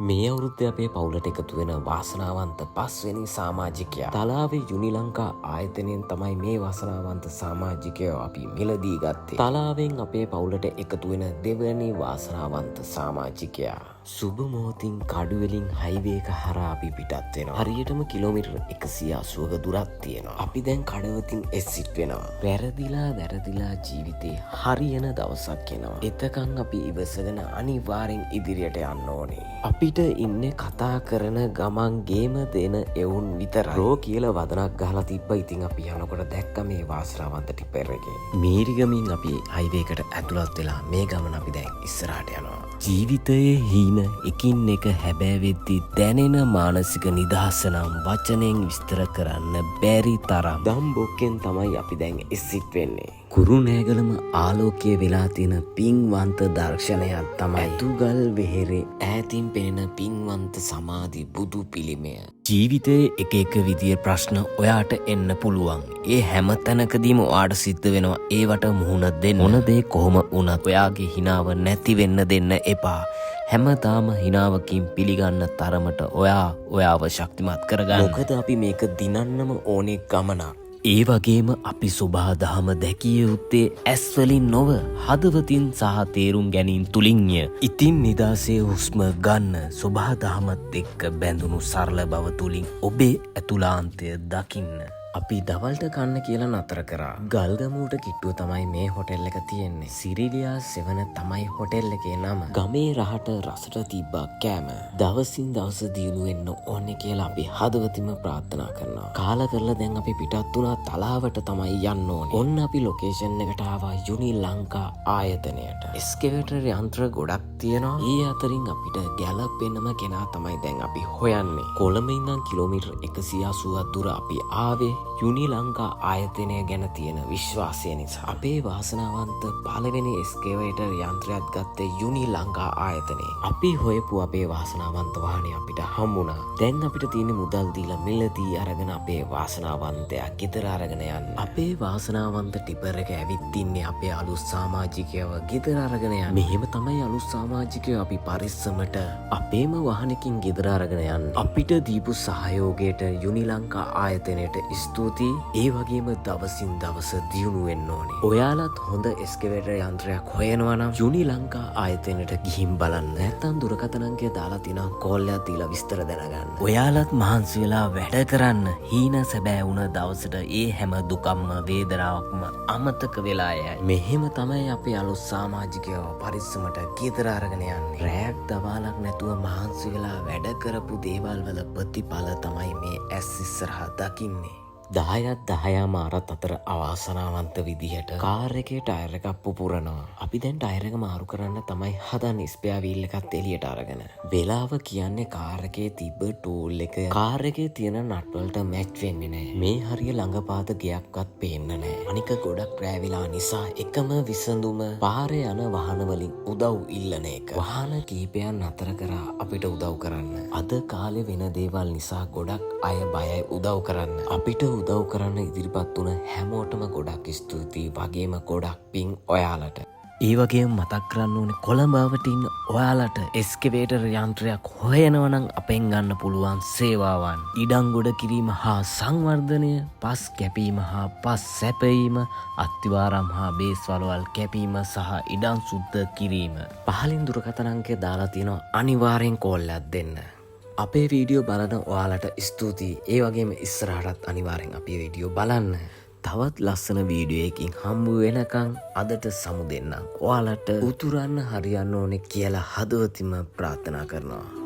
මේ අවුරුද්දේ අපේ පවුලට එකතු වෙන වාසනාවන්ත 5 වෙනි සමාජිකයා තලාවේ යුනිලංකා ආයතනයෙන් තමයි මේ වාසනාවන්ත සමාජිකයෝ අපි මිලදී ගත්තේ. තලාවෙන් අපේ පවුලට එකතු වෙන දෙවැනි වාසනාවන්ත සමාජිකයා සුබ මොහොතින් කඩුවෙලින් හයිවේ එක හරහා අපි පිටත් වෙනවා. හරියටම කිලෝමීටර් 180ක දුරක් තියෙනවා. අපි දැන් කඩවතින් එක්සිට් වෙනවා. වැරදිලා ජීවිතේ හරියන දවසක් එනවා. එතකන් අපි ඉවසගෙන අනිවාර්යෙන් ඉදිරියට යන්න ඕනේ. අපිට ඉන්නේ කතා කරන ගමන් ගේම දෙන එවුන් විතරයි. රෝ කියලා වදනක් ගහලා තිබ්බා. ඉතින් අපි යනකොට දැක්ක මේ වාසනාවන්ත ටිපර් එකේ. මීරිගමින් අපි හයිවේ එකට ඇතුළත් වෙලා මේ ගමන අපි දැන් ඉස්සරහට යනවා. ජීවිතයේ හීන එකින් එක හැබෑ වෙද්දි දැනෙන මානසික නිදහස නම් වචනෙන් විස්තර කරන්න බැරි තරම්. දම්බොක්කෙන් තමයි අපි දැන් එක්සිට් වෙන්නේ. කුරුණෑගලම ආලෝකයේ වෙලා තියෙන පින්වන්ත දර්ශනයක් තමයි ඇතුගල් වෙහෙරේ ඈතින් පෙනෙන පින්වන්ත සමාධි බුදු පිළිමය. ජීවිතයේ එක විදිය ප්‍රශ්න ඔයාට එන්න පුළුවන්. ඒ හැම තැනකදීම ඔයාට සිද්ධ වෙනවා ඒවට මුහුණ දෙන්න. මොන දේ කොහොම වුණත් ඔයාගේ හිනාව නැති වෙන්න දෙන්න එපා. හැමදාම හිනාවකින් පිළිගන්න තරමට ඔයාව ශක්තිමත් කරගන්න. මොකද අපි මේක දිනන්නම ඕනේ ගමනක්. ඒ වගේම අපි සුභා දහම දැකිය යුත්තේ ඇස්වලින් නොව හදවතින් සහ තේරුම් ගැනීම තුලින්ය. ඉතින් නිදාසේ හුස්ම ගන්න සුභා දහමත් එක්ක බැඳුණු සරල බව තුලින් ඔබේ ඇතුලාන්තය දකින්න. අපි දවල්ට කන්න කියලා නතර කරා. ගල්ගමුවට කිට්ටුව තමයි මේ හොටෙල් එක තියෙන්නේ. සිරිලියා 7 තමයි හොටෙල් එකේ නම. ගමේ රහට රසට තිබ්බා කෑම. දවසින් දවස දියුණු වෙන්න ඕනේ කියලා අපි හදවතින්ම ප්‍රාර්ථනා කරනවා. කාලා කරලා දැන් අපි පිටත් වුණා තලාවට තමයි යන්න ඕනේ. ඔන්න අපි ලොකේෂන් එකට ආවා යුනි ලංකා ආයතනයට. එස්කේවේටර් යන්ත්‍ර ගොඩක් තියෙනවා. ඒ අතරින් අපිට ගැලපෙන්නම කෙනා තමයි දැන් අපි හොයන්නේ. කොළඹ ඉඳන් කිලෝමීටර් 180ක් දුර අපි ආවේ යුනි ලංකා ආයතනය ගැන තියෙන විශ්වාසය නිසා. අපේ වාසනාවන්ත පළවෙනි එස්කේවේටර් යන්ත්‍රයක් ගත්තේ යුනි ලංකා ආයතනයේ. අපි හොයපු අපේ වාසනාවන්ත වාහනේ අපිට හම්බුණා. දැන් අපිට තියෙන මුදල් දීලා මිලදී අරගෙන අපේ වාසනාවන්තයා ගෙදර අරගෙන යන්න. අපේ වාසනාවන්ත ටිපර් එක ඇවිත් ඉන්නේ අපේ අලුත් සමාජිකයව ගෙදර අරගෙන යන්න. මෙහෙම තමයි අලුත් සමාජිකයෝ අපි පරිස්සමට අපේම වාහනකින් ගෙදර අරගෙන යන්න. අපිට දීපු සහයෝගයට යුනි ලංකා ආයතනයට ස්තුතියි. ඒ වගේම දවසින් දවස දියුණු වෙන්න ඕනේ. ඔයාලත් හොඳ එස්කේවේටර් යන්ත්‍රයක් හොයනවා නම් යුනි ලංකා ආයතනයට ගිහින් බලන්න. නැත්නම් දුරකථන අංකය දාලා තිනා කෝල් එකක් දීලා විස්තර දැනගන්න. ඔයාලත් මහන්සි වෙලා වැඩ කරන්න. හීන සැබෑ වුණ දවසට ඒ හැම දුකක්ම වේදනාවක්ම අමතක වෙලා යයි. මෙහෙම තමයි අපේ අලුත් සමාජිකයව පරිස්සමට ගෙදර අරගෙන යන්නේ. රැයක් දවාලක් නැතුව මහන්සි වෙලා වැඩ කරපු දේවල් වල ප්‍රතිඵල තමයි මේ ඇස් ඉස්සරහා දකින්නේ. 10 මාරත් අතර අවාසනාවන්ත විදිහට කාර් එකේ ටයර් එකක් පුපුරනවා. අපි දැන් ටයර් එක මාරු කරන්න තමයි හදන්නේ ස්පෙයා වීල් එකත් එළියට අරගෙන. වෙලාව කියන්නේ කාර් එකේ තිබ්බ ටූල් එක කාර් එකේ තියෙන නට් වලට මැච් වෙන්නේ නැහැ. මේ හරිය ළඟපාත ගියක්වත් පේන්නේ නැහැ. අනික ගොඩක් රැවිලා නිසා එකම විසඳුම පාරේ යන වාහන වලින් උදව් ඉල්ලන එක. වාහන කීපයක් නතර කරා අපිට උදව් කරන්න. අද කාලේ වෙන දේවල් නිසා ගොඩක් අය බයයි උදව් කරන්න. අපිට උදව් කරන්න ඉදිරිපත් වුණ හැමෝටම ගොඩක් ස්තුතියි. වගේම ගොඩක් පිං ඔයාලට. ඒ වගේම මතක් කරන්න ඕනේ කොළඹවට ඉන්න ඔයාලට එස්කේවේටර් යන්ත්‍රයක් හොයනවා නම් අපෙන් ගන්න පුළුවන් සේවාවන්. ඉඩම් ගොඩ කිරීම හා සංවර්ධනය, පස් කැපීම හා පස් සැපයීම, අත්තිවාරම් හා බේස් වලවල් කැපීම සහ ඉඩම් සුද්ධ කිරීම. පහලින් දුරකථන අංකය දාලා තියෙනවා. අනිවාර්යෙන් කෝල් එකක් දෙන්න. අපේ වීඩියෝ බලන ඔයාලට ස්තුතියි. ඒ වගේම ඉස්සරහටත් අනිවාර්යෙන් අපේ වීඩියෝ බලන්න. තවත් ලස්සන වීඩියෝ එකකින් හම්බ වෙනකන් අදට සමු දෙන්නම්. ඔයාලට උතුරන්න හරියන්න ඕනේ කියලා හදවතින්ම ප්‍රාර්ථනා කරනවා.